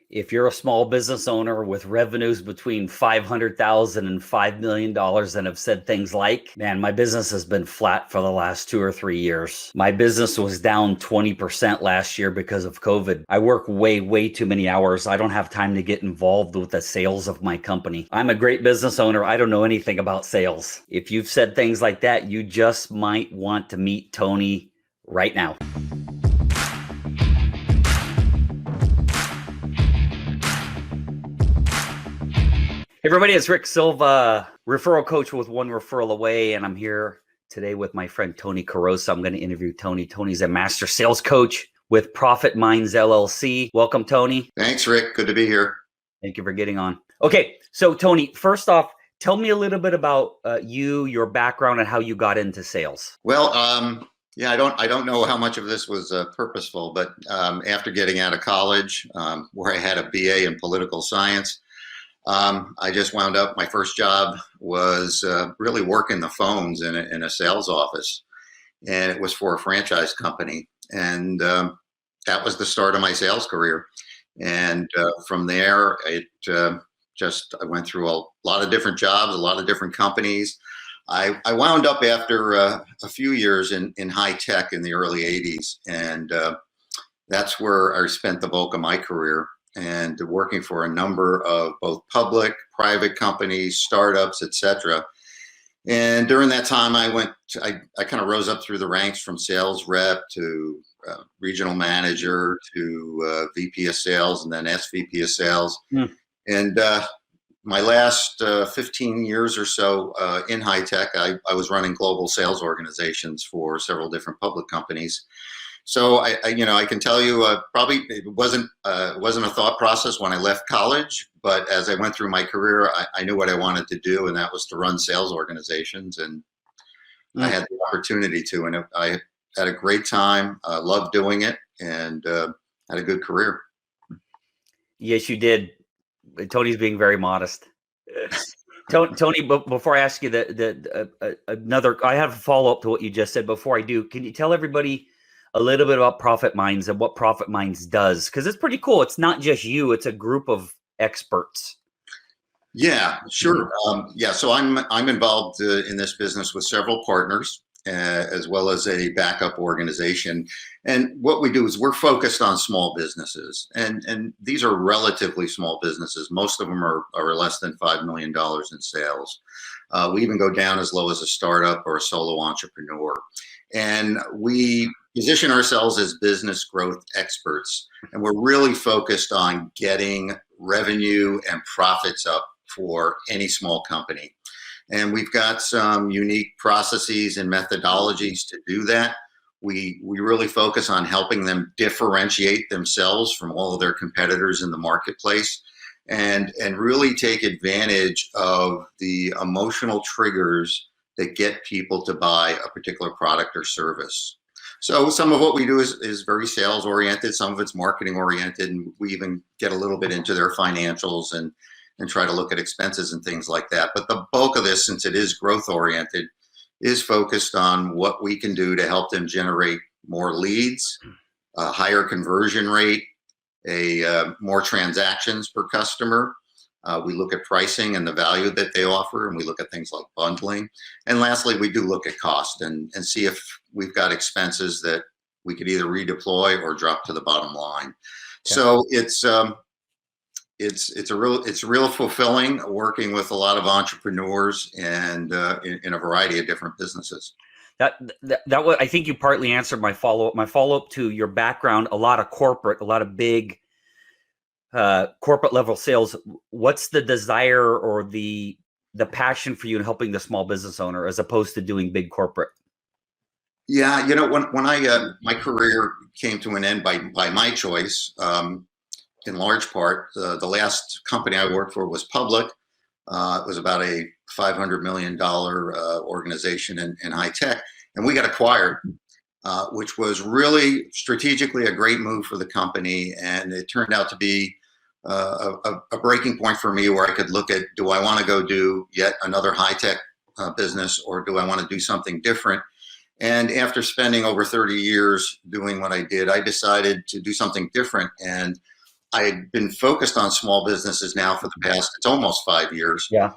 If you're a small business owner with revenues between $500,000 and $5 million and have said things like, man, my business has been flat for the last 2 or 3 years. My business was down 20% last year because of COVID. I work way too many hours. I don't have time to get involved with the sales of my company. I'm a great business owner. I don't know anything about sales. If you've said things like that, you just might want to meet Tony right now. Hey everybody, it's Rick Silva, referral coach with One Referral Away, and I'm here today with my friend Tony Carosa. I'm going to interview Tony. Tony's a master sales coach with Profit Minds LLC. Welcome, Tony. Thanks, Rick. Good to be here. Thank you for getting on. Okay, so Tony, first off, tell me a little bit about you, your background, and how you got into sales. Well, I don't know how much of this was purposeful, but after getting out of college, where I had a BA in political science, I just wound up, my first job was really working the phones in a sales office, and it was for a franchise company. And that was the start of my sales career. And from there, I went through a lot of different jobs, a lot of different companies. I wound up after a few years in high tech in the early 80s. And that's where I spent the bulk of my career, and working for a number of both public, private companies, startups, etc. And during that time, I kind of rose up through the ranks from sales rep to regional manager to VP of sales, and then SVP of sales. And my last 15 years or so in high tech, I was running global sales organizations for several different public companies. So I can tell you, probably it wasn't a thought process when I left college, but as I went through my career, I knew what I wanted to do, and that was to run sales organizations, and I had the opportunity to, and I had a great time, loved doing it, and had a good career. Yes, you did. Tony's being very modest. Tony, before I ask you another, I have a follow-up to what you just said. Before I do, can you tell everybody a little bit about Profit Minds and what Profit Minds does? Because it's pretty cool. It's not just you, it's a group of experts. Yeah, sure. So I'm involved in this business with several partners, as well as a backup organization. And what we do is we're focused on small businesses, and these are relatively small businesses. Most of them are less than $5 million in sales. We even go down as low as a startup or a solo entrepreneur. And we position ourselves as business growth experts, and we're really focused on getting revenue and profits up for any small company. And we've got some unique processes and methodologies to do that. We really focus on helping them differentiate themselves from all of their competitors in the marketplace, and really take advantage of the emotional triggers that get people to buy a particular product or service. So some of what we do is very sales oriented, some of it's marketing oriented, and we even get a little bit into their financials and try to look at expenses and things like that. But the bulk of this, since it is growth oriented, is focused on what we can do to help them generate more leads, a higher conversion rate, more transactions per customer. We look at pricing and the value that they offer, and we look at things like bundling. And lastly, we do look at cost and see if we've got expenses that we could either redeploy or drop to the bottom line. Okay. So it's real fulfilling working with a lot of entrepreneurs and in a variety of different businesses. That was, I think you partly answered my follow-up. My follow-up to your background, a lot of big corporate level sales. What's the desire or the passion for you in helping the small business owner as opposed to doing big corporate? Yeah, when my career came to an end by my choice, in large part, the last company I worked for was public. It was about a $500 million organization in high tech, and we got acquired, which was really strategically a great move for the company. And it turned out to be a breaking point for me, where I could look at, do I want to go do yet another high tech business, or do I want to do something different? And after spending over 30 years doing what I did, I decided to do something different. And I've been focused on small businesses now for the past, it's almost 5 years. Yeah.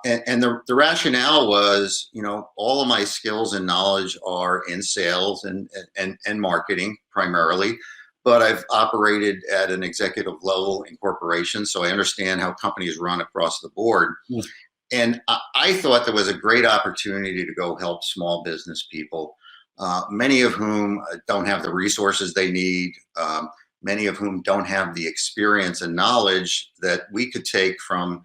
And the rationale was, all of my skills and knowledge are in sales and marketing primarily, but I've operated at an executive level in corporations, so I understand how companies run across the board. Mm. And I thought there was a great opportunity to go help small business people, many of whom don't have the resources they need, many of whom don't have the experience and knowledge that we could take from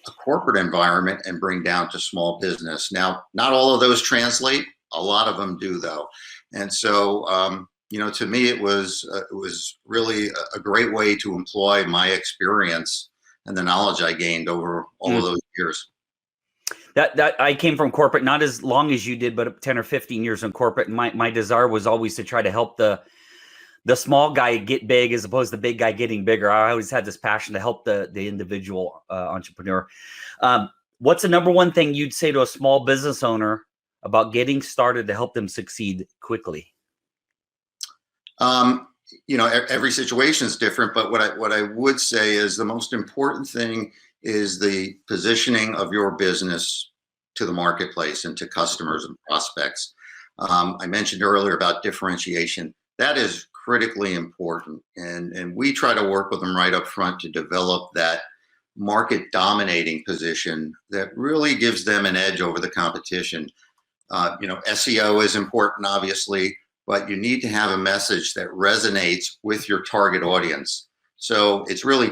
a corporate environment and bring down to small business. Now, not all of those translate. A lot of them do, though. And so, to me, it was really a great way to employ my experience and the knowledge I gained over all of those years. That I came from corporate, not as long as you did, but 10 or 15 years in corporate. And my desire was always to try to help the small guy get big as opposed to the big guy getting bigger. I always had this passion to help the individual entrepreneur. What's the number one thing you'd say to a small business owner about getting started to help them succeed quickly? Every situation is different, but what I would say is the most important thing is the positioning of your business to the marketplace and to customers and prospects. I mentioned earlier about differentiation. That is critically important, and we try to work with them right up front to develop that market dominating position that really gives them an edge over the competition. SEO is important, obviously, but you need to have a message that resonates with your target audience. So it's really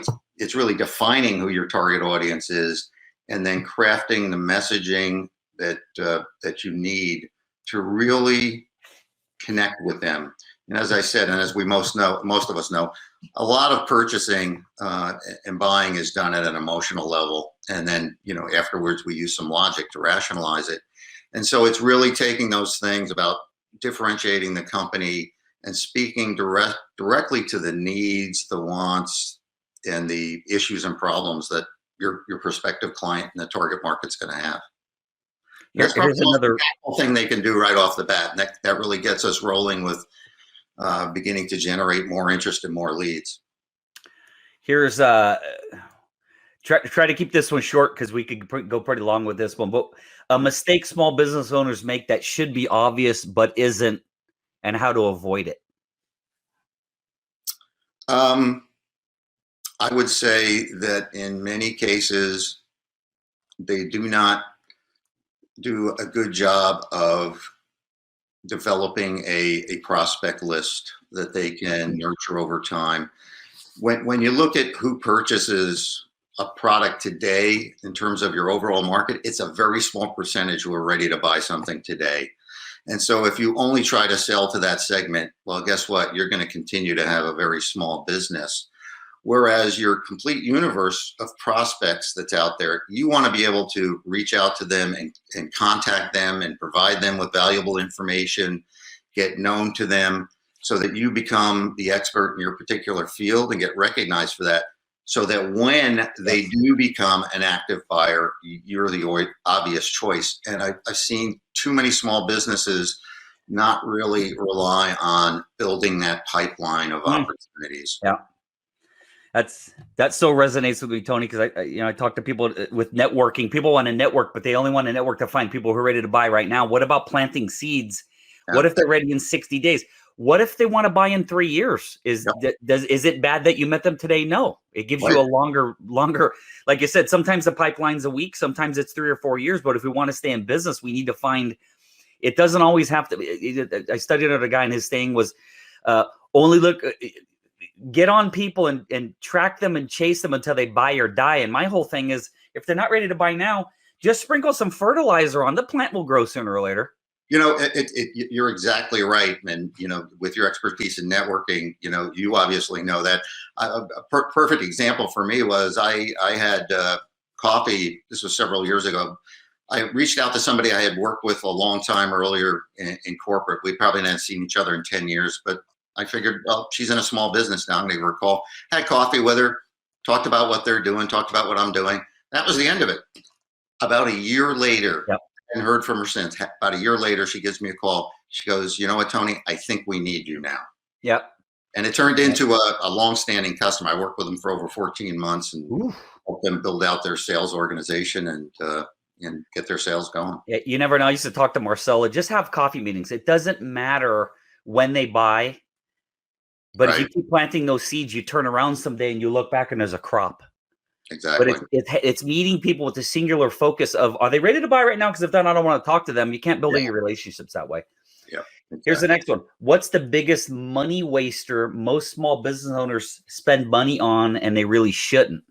defining who your target audience is, and then crafting the messaging that you need to really connect with them. And as I said, and as we most of us know, a lot of purchasing and buying is done at an emotional level, and then afterwards we use some logic to rationalize it. And so it's really taking those things about differentiating the company and speaking directly to the needs, the wants, and the issues and problems that your prospective client and the target market's going to have. That's Here's another thing they can do right off the bat. And that really gets us rolling with beginning to generate more interest and more leads. Here's try to keep this one short because we could go pretty long with this one. But a mistake small business owners make that should be obvious but isn't, and how to avoid it. I would say that in many cases, they do not do a good job of developing a prospect list that they can nurture over time. When you look at who purchases a product today in terms of your overall market, it's a very small percentage who are ready to buy something today. And so if you only try to sell to that segment, well, guess what? You're going to continue to have a very small business. Whereas your complete universe of prospects that's out there, you want to be able to reach out to them and contact them and provide them with valuable information, get known to them so that you become the expert in your particular field and get recognized for that. So that when they do become an active buyer, you're the obvious choice. And I've seen too many small businesses not really rely on building that pipeline of opportunities. Yeah. That so resonates with me, Tony, because I talk to people with networking. People want to network, but they only want to network to find people who are ready to buy right now. What about planting seeds? Yeah. What if they're ready in 60 days? What if they want to buy in 3 years? Is it bad that you met them today? No, it gives you a longer. Like you said, sometimes the pipeline's a week, sometimes it's 3 or 4 years. But if we want to stay in business, we need to find. It doesn't always have to. I studied under a guy, and his thing was only look. Get on people and track them and chase them until they buy or die. And my whole thing is, if they're not ready to buy now, just sprinkle some fertilizer on. The plant will grow sooner or later. You're exactly right. And, with your expertise in networking, you obviously know that. A perfect example for me was I had coffee. This was several years ago. I reached out to somebody I had worked with a long time earlier in corporate. We probably hadn't seen each other in 10 years, but I figured, well, she's in a small business now. I'm going to give her a call. Had coffee with her, talked about what they're doing, talked about what I'm doing. That was the end of it. About a year later, I haven't heard from her since. About a year later, she gives me a call. She goes, you know what, Tony, I think we need you now. Yep. And it turned into a long-standing customer. I worked with them for over 14 months and helped them build out their sales organization and get their sales going. Yeah, you never know. I used to talk to Marcella. Just have coffee meetings. It doesn't matter when they buy, but if you keep planting those seeds, you turn around someday and you look back and there's a crop. Exactly. But it's meeting people with the singular focus of, are they ready to buy right now? Because if not, I don't want to talk to them. You can't build any relationships that way. Yeah. Exactly. Here's the next one. What's the biggest money waster most small business owners spend money on and they really shouldn't?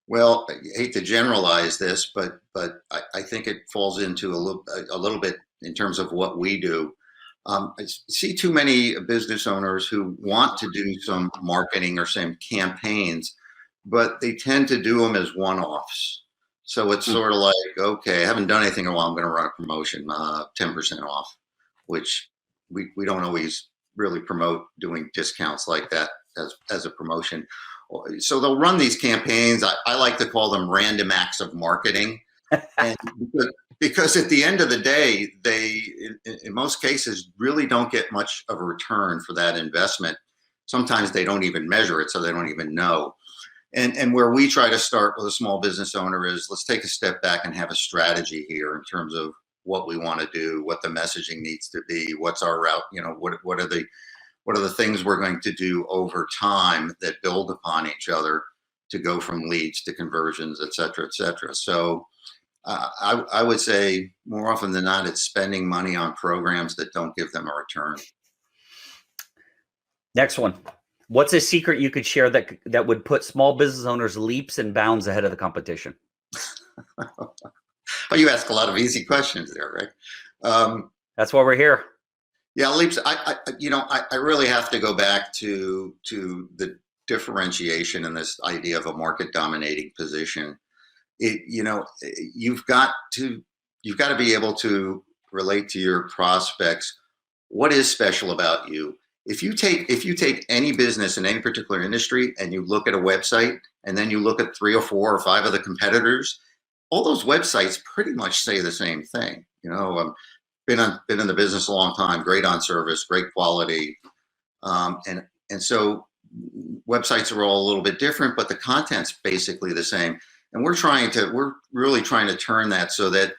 Well, I hate to generalize this, but I think it falls into a little bit in terms of what we do. I see too many business owners who want to do some marketing or some campaigns, but they tend to do them as one-offs. So it's sort of like, okay, I haven't done anything in a while. I'm going to run a promotion, 10% off, which we don't always really promote doing discounts like that as a promotion. So they'll run these campaigns. I like to call them random acts of marketing. And because at the end of the day, they, in most cases, really don't get much of a return for that investment. Sometimes they don't even measure it, so they don't even know. And where we try to start with a small business owner is, let's take a step back and have a strategy here in terms of what we want to do, what the messaging needs to be, what's our route, what are the things we're going to do over time that build upon each other to go from leads to conversions, et cetera, et cetera. So I would say more often than not, it's spending money on programs that don't give them a return. Next one. What's a secret you could share that would put small business owners leaps and bounds ahead of the competition? Oh, you ask a lot of easy questions there, right? That's why we're here. Yeah, leaps. I really have to go back to the differentiation and this idea of a market dominating position. You've got to be able to relate to your prospects. What is special about you? If you take any business in any particular industry and you look at a website and then you look at 3 or 4 or 5 of the competitors, all those websites pretty much say the same thing. Been in the business a long time, great on service, great quality, and so websites are all a little bit different, but the content's basically the same. And we're really trying to turn that so that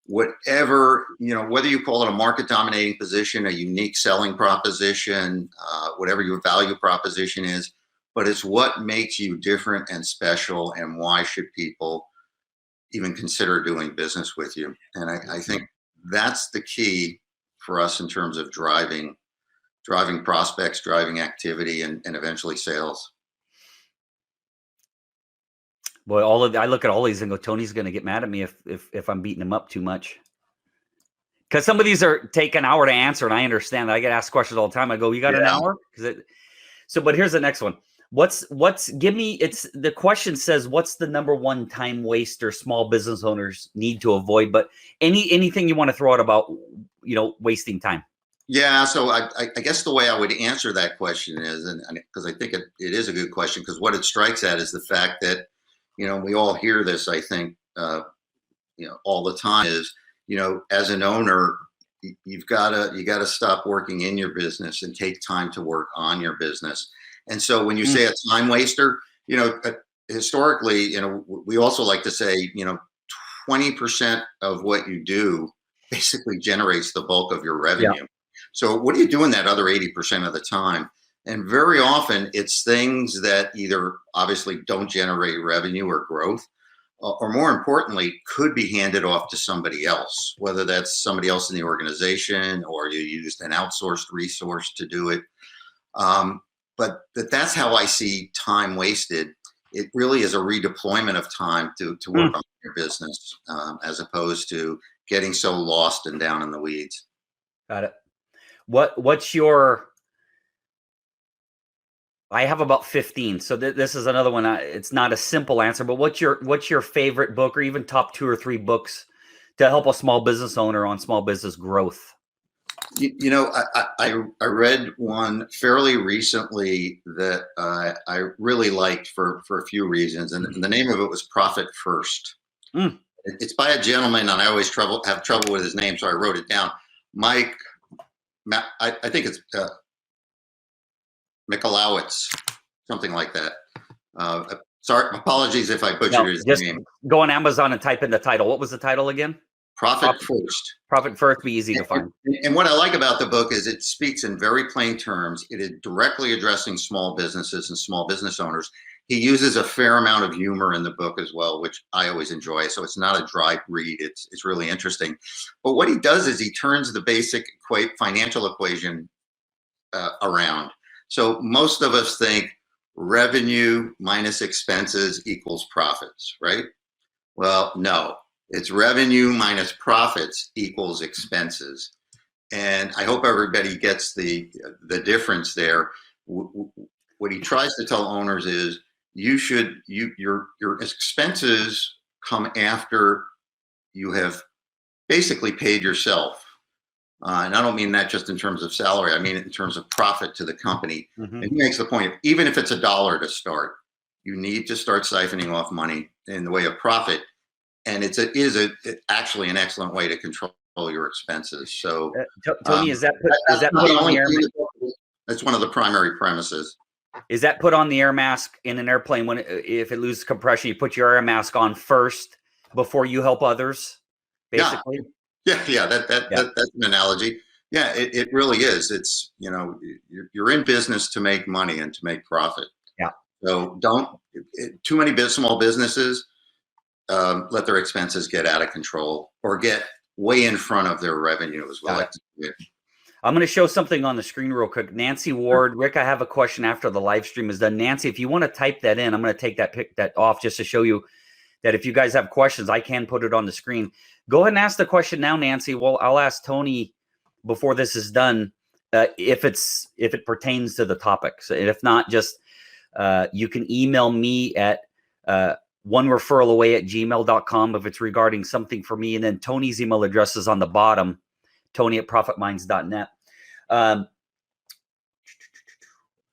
whatever, whether you call it a market dominating position, a unique selling proposition, whatever your value proposition is, but it's what makes you different and special, and why should people even consider doing business with you? And I think that's the key for us in terms of driving prospects, driving activity, and eventually sales. Boy, I look at all these and go, Tony's going to get mad at me if I'm beating him up too much. Because some of these take an hour to answer, and I understand that. I get asked questions all the time. I go, you got an hour? But here's the next one. The question says, what's the number one time waster small business owners need to avoid? But anything you want to throw out about, wasting time? Yeah, so I guess the way I would answer that question is, and because I think it is a good question, because what it strikes at is the fact that, we all hear this, I think, all the time is, as an owner, you gotta stop working in your business and take time to work on your business. And so when you say a time waster, historically, we also like to say, 20% of what you do basically generates the bulk of your revenue. Yeah. So what are you doing that other 80% of the time? And very often it's things that either obviously don't generate revenue or growth, or more importantly, could be handed off to somebody else, whether that's somebody else in the organization or you used an outsourced resource to do it. But that's how I see time wasted. It really is a redeployment of time to work on your business, as opposed to getting so lost and down in the weeds. Got it. What's your... I have about 15. So this is another one. It's not a simple answer, but what's your favorite book, or even top 2 or 3 books to help a small business owner on small business growth? I read one fairly recently that I really liked for a few reasons, and the name of it was Profit First. It's by a gentleman, and I always have trouble with his name, so I wrote it down. Mike I think it's Michalowicz, something like that. Sorry, apologies if I butchered No, his just name. go on Amazon and type in the title. What was the title again? Profit First. Profit First, be easy to find. And what I like about the book is it speaks in very plain terms. It is directly addressing small businesses and small business owners. He uses a fair amount of humor in the book as well, which I always enjoy. So it's not a dry read. It's really interesting. But what he does is he turns the basic financial equation around. So most of us think revenue minus expenses equals profits, right? Well, no, it's revenue minus profits equals expenses. And I hope everybody gets the difference there. What he tries to tell owners is your expenses come after you have basically paid yourself. And I don't mean that just in terms of salary. I mean it in terms of profit to the company. Mm-hmm. And he makes the point, even if it's $1 to start, you need to start siphoning off money in the way of profit. And it is actually an excellent way to control your expenses. So, Tony, is that put on the air? That's one of the primary premises. Is that put on the air mask in an airplane if it loses compression? You put your air mask on first before you help others, basically. Yeah. That's an analogy. Yeah, it really is. It's you're in business to make money and to make profit. Yeah. So too many small businesses let their expenses get out of control or get way in front of their revenue as well. I'm going to show something on the screen real quick. Nancy Ward, Rick, I have a question after the live stream is done. Nancy, if you want to type that in, I'm going to take that off just to show you that if you guys have questions, I can put it on the screen. Go ahead and ask the question now, Nancy. Well, I'll ask Tony before this is done if it pertains to the topic. So if not, just you can email me at onereferralaway@gmail.com if it's regarding something for me. And then Tony's email address is on the bottom, Tony@profitminds.net.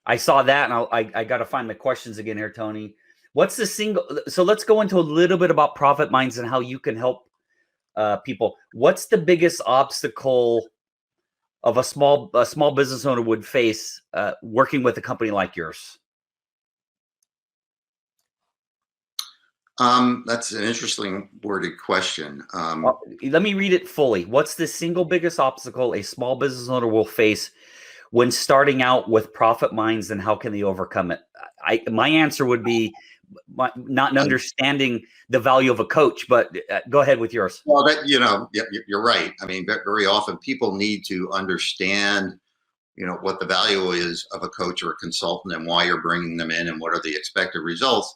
I saw that, and I got to find my questions again here, Tony. What's the single? So let's go into a little bit about Profit Minds and how you can help people. What's the biggest obstacle of a small business owner would face working with a company like yours? That's an interesting worded question. Let me read it fully. What's the single biggest obstacle a small business owner will face when starting out with Profit Minds, and how can they overcome it? My answer would be not understanding the value of a coach, but go ahead with yours. Well, you're right. I mean, very often people need to understand, what the value is of a coach or a consultant and why you're bringing them in and what are the expected results.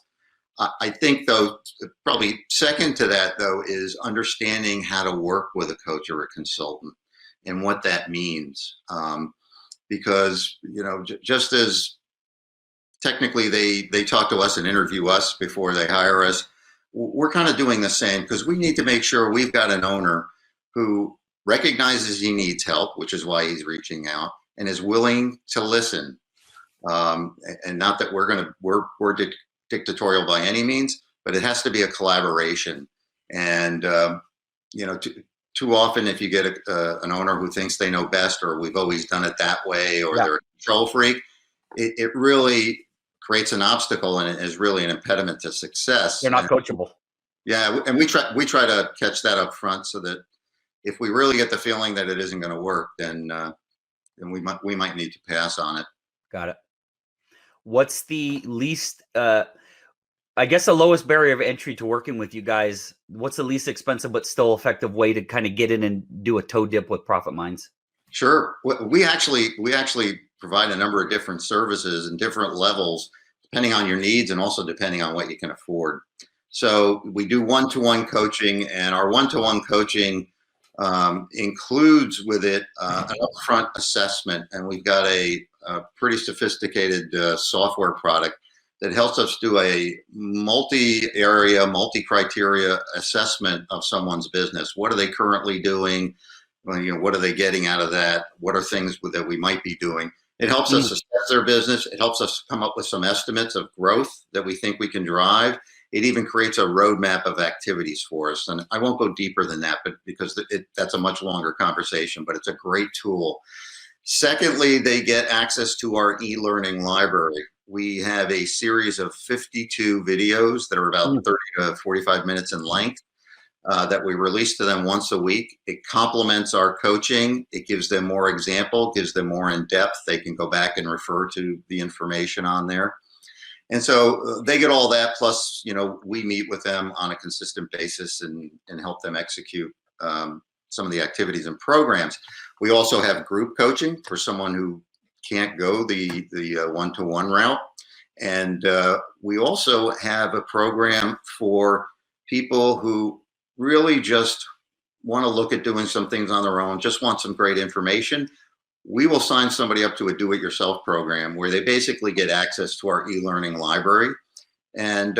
I think, though, probably second to that, though, is understanding how to work with a coach or a consultant and what that means. Because, just as technically they talk to us and interview us before they hire us, we're kind of doing the same, because we need to make sure we've got an owner who recognizes he needs help, which is why he's reaching out, and is willing to listen. And not that we're dictatorial by any means, but it has to be a collaboration. And too often, if you get an owner who thinks they know best, or we've always done it that way, or they're a control freak, it really creates an obstacle and is really an impediment to success. They're not coachable. Yeah, and we try to catch that up front, so that if we really get the feeling that it isn't going to work, then we might need to pass on it. Got it. What's the least, I guess, the lowest barrier of entry to working with you guys? What's the least expensive but still effective way to kind of get in and do a toe dip with Profit Minds? Sure. We actually provide a number of different services and different levels, depending on your needs and also depending on what you can afford. So we do one-to-one coaching, and our one-to-one coaching includes with it an upfront assessment, and we've got a pretty sophisticated software product that helps us do a multi-area, multi-criteria assessment of someone's business. What are they currently doing? What are they getting out of that? What are things that we might be doing? It helps us assess their business. It helps us come up with some estimates of growth that we think we can drive. It even creates a roadmap of activities for us. And I won't go deeper than that, but because that's a much longer conversation, but it's a great tool. Secondly, they get access to our e-learning library. We have a series of 52 videos that are about 30 to 45 minutes in length that we release to them once a week. It complements our coaching. It gives them more example, gives them more in depth. They can go back and refer to the information on there. And so they get all that. Plus, we meet with them on a consistent basis and help them execute some of the activities and programs. We also have group coaching for someone who can't go the one-to-one route. And we also have a program for people who really just want to look at doing some things on their own, just want some great information. We will sign somebody up to a do-it-yourself program where they basically get access to our e-learning library. And,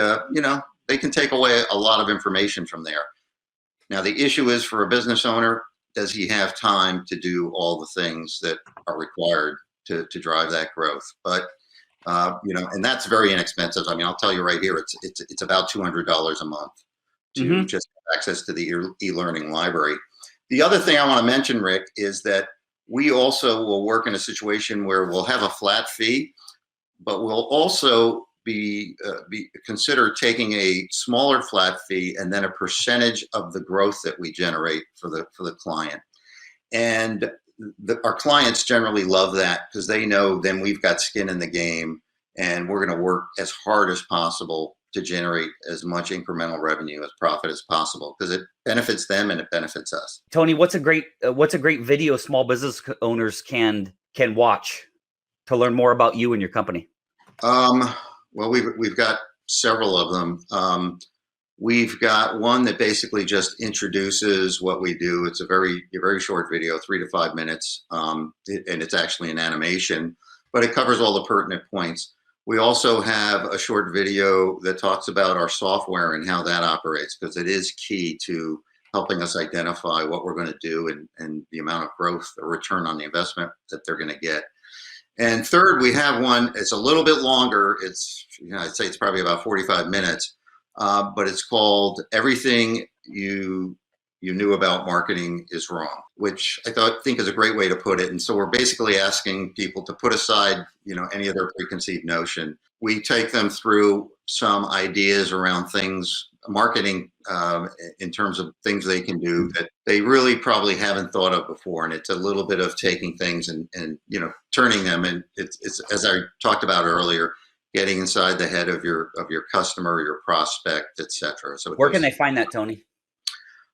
they can take away a lot of information from there. Now, the issue is for a business owner, does he have time to do all the things that are required to drive that growth? But, and that's very inexpensive. I mean, I'll tell you right here, it's about $200 a month to just have access to the e-learning library. The other thing I want to mention, Rick, is that we also will work in a situation where we'll have a flat fee, but we'll also be consider taking a smaller flat fee and then a percentage of the growth that we generate for the client. And our clients generally love that because they know then we've got skin in the game and we're going to work as hard as possible to generate as much incremental revenue as profit as possible because it benefits them and it benefits us. Tony, what's a great video small business owners can watch to learn more about you and your company? Well, we've got several of them. We've got one that basically just introduces what we do. It's a very short video, 3 to 5 minutes, and it's actually an animation, but it covers all the pertinent points. We also have a short video that talks about our software and how that operates, because it is key to helping us identify what we're going to do and the amount of growth or return on the investment that they're going to get. And third, we have one, it's a little bit longer. It's, I'd say it's probably about 45 minutes, but it's called Everything You Knew About Marketing is Wrong, which I think is a great way to put it. And so we're basically asking people to put aside, any of their preconceived notion. We take them through some ideas around things, marketing in terms of things they can do that they really probably haven't thought of before. And it's a little bit of taking things and turning them. And it's as I talked about earlier, getting inside the head of your customer, your prospect, etc. So where can they find that, Tony?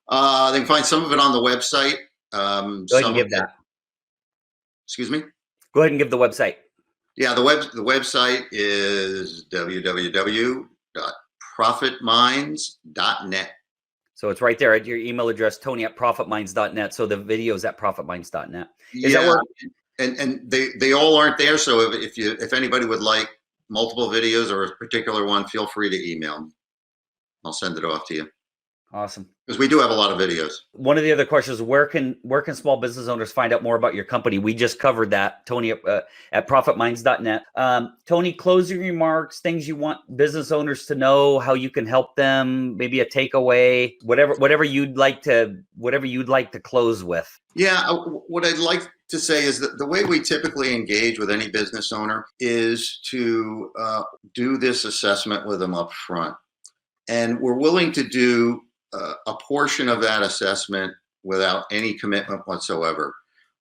They can find some of it on the website. Go ahead and give that. Excuse me? Go ahead and give the website. Yeah, the website is www.profitminds.net. So it's right there at your email address, Tony@profitminds.net. So the video's at profitminds.net. Is that where? And they all aren't there. So if anybody would like multiple videos or a particular one, feel free to email me. I'll send it off to you. Awesome. Because we do have a lot of videos. One of the other questions, where can small business owners find out more about your company? We just covered that, Tony, at profitminds.net. Tony, closing remarks, things you want business owners to know, how you can help them, maybe a takeaway, whatever you'd like to close with. Yeah, what I'd like to say is that the way we typically engage with any business owner is to do this assessment with them up front. And we're willing to do a portion of that assessment without any commitment whatsoever.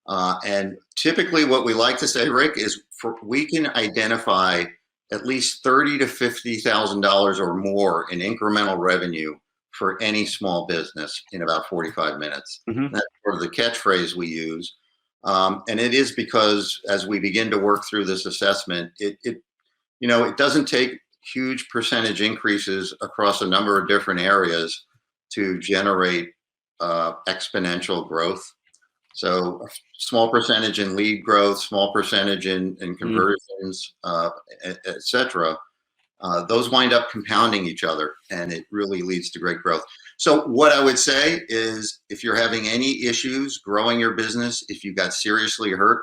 And typically what we like to say, Rick, is we can identify at least $30,000 to $50,000 or more in incremental revenue for any small business in about 45 minutes. Mm-hmm. That's sort of the catchphrase we use. And it is because as we begin to work through this assessment, it doesn't take huge percentage increases across a number of different areas to generate exponential growth. So small percentage in lead growth, small percentage in conversions, et cetera. Those wind up compounding each other and it really leads to great growth. So what I would say is if you're having any issues growing your business, if you got seriously hurt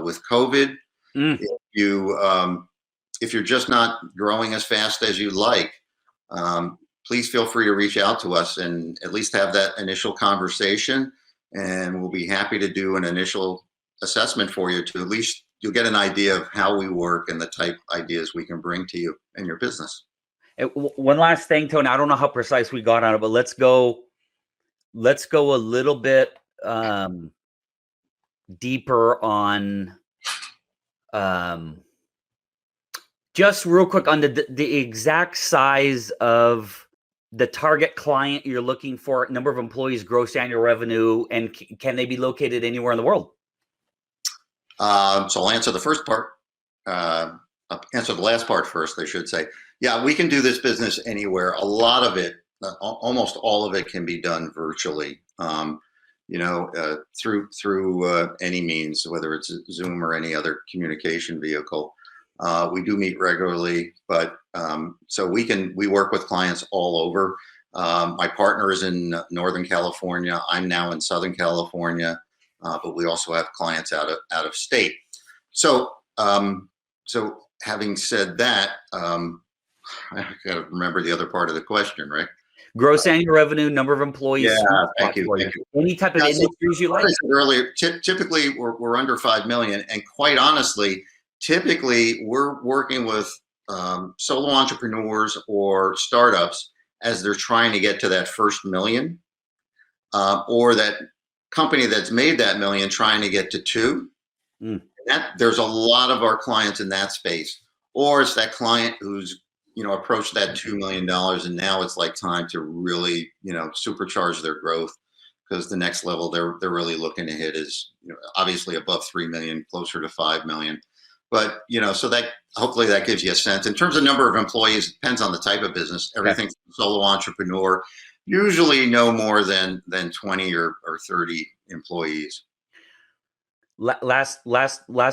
with COVID, if you're just not growing as fast as you'd like, please feel free to reach out to us and at least have that initial conversation. And we'll be happy to do an initial assessment for you to at least you'll get an idea of how we work and the type ideas we can bring to you and your business. One last thing, Tony. I don't know how precise we got on it, but let's go a little bit deeper on just real quick on the exact size of the target client you're looking for, number of employees, gross annual revenue, and can they be located anywhere in the world? So I'll answer the first part. I'll answer the last part first, I should say. Yeah, we can do this business anywhere. A lot of it, almost all of it, can be done virtually. Through any means, whether it's Zoom or any other communication vehicle. We do meet regularly, but so we work with clients all over. My partner is in Northern California. I'm now in Southern California, but we also have clients out of state. So having said that, I got to remember the other part of the question, right? Gross annual revenue, number of employees. Yeah, thank you. Any type of industries you like. I said earlier, typically we're under 5 million, and quite honestly, typically we're working with solo entrepreneurs or startups as they're trying to get to that first million, or that company that's made that million trying to get to 2. There's a lot of our clients in that space, or it's that client who's approached that $2 million, and now it's like time to really supercharge their growth, because the next level they're really looking to hit is obviously above 3 million, closer to 5 million. But so that hopefully that gives you a sense. In terms of number of employees, it depends on the type of business. Everything from solo entrepreneur, usually no more than 20 or 30 employees. Last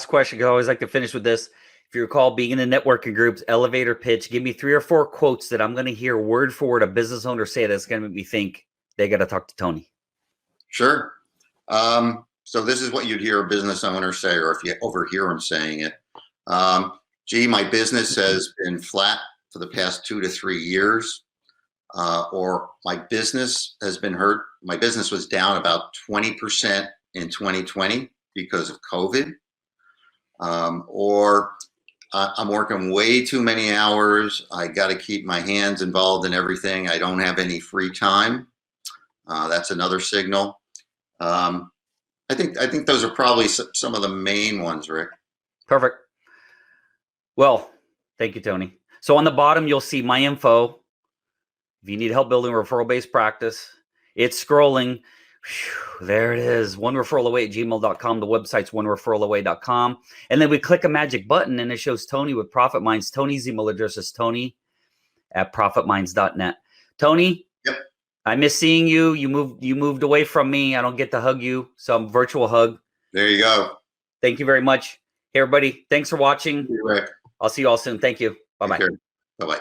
question. I always like to finish with this. If you recall, being in the networking groups, elevator pitch, give me 3 or 4 quotes that I'm going to hear word for word a business owner say that's going to make me think they got to talk to Tony. Sure. So this is what you'd hear a business owner say, or if you overhear them saying it. Gee, my business has been flat for the past 2 to 3 years, or my business has been hurt. My business was down about 20% in 2020 because of COVID, or I'm working way too many hours. I got to keep my hands involved in everything. I don't have any free time. That's another signal. I think those are probably some of the main ones, Rick. Perfect. Well, thank you, Tony. So on the bottom, you'll see my info. If you need help building a referral-based practice, it's scrolling. Whew, there it is. onereferralaway@gmail.com. The website's onereferralaway.com. And then we click a magic button and it shows Tony with Profit Minds. Tony's email address is tony@profitminds.net. Tony? Yep. I miss seeing you. You moved away from me. I don't get to hug you. So I'm virtual hug. There you go. Thank you very much. Hey, everybody. Thanks for watching. Thank you, Rick. I'll see you all soon. Thank you. Bye-bye. Bye-bye.